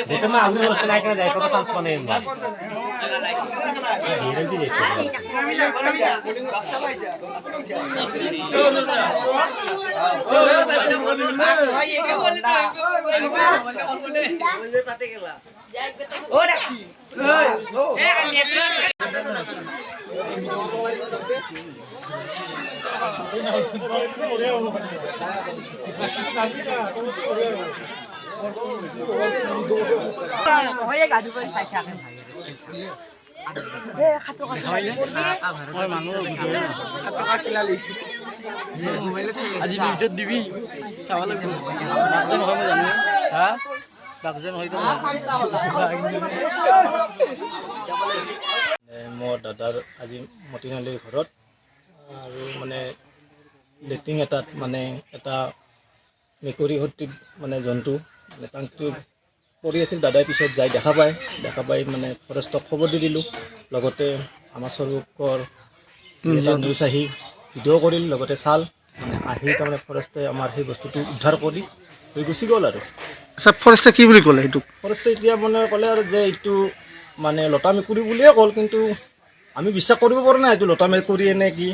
Itu mah aku harus naik dari kota Sansone mbak. আজি নিউজত দিবি চাব লাগিব বাকজন হয় মই জানো হা বাকজন হয়তো মোৰ দাদাৰ আজি মতিনালীৰ ঘৰত আৰু মানে লেট্ৰিন এটাত মানে এটা মেকুৰী সদৃশ মানে জন্তু মানে টাংটো পৰি আছিল। দাদাই পিছত যাই দেখা পাই মানে ফৰেষ্টক খবৰ দি দিলোঁ। লগতে আমাৰ চৰকাৰ নিউজ আহি ভিডিঅ' কৰিল, লগতে চাল মানে আহি তাৰমানে ফৰেষ্টে আমাৰ সেই বস্তুটো উদ্ধাৰ কৰি লৈ গুচি গ'ল। আৰু আচ্ছা ফৰেষ্টে কি বুলি ক'লে এইটো? ফৰেষ্টে এতিয়া মানে ক'লে আৰু যে এইটো মানে লতা মেকুৰী বুলিয়ে ক'ল, কিন্তু আমি বিশ্বাস কৰিব পৰা নাই এইটো লতা মেকুৰীয়ে নে কি।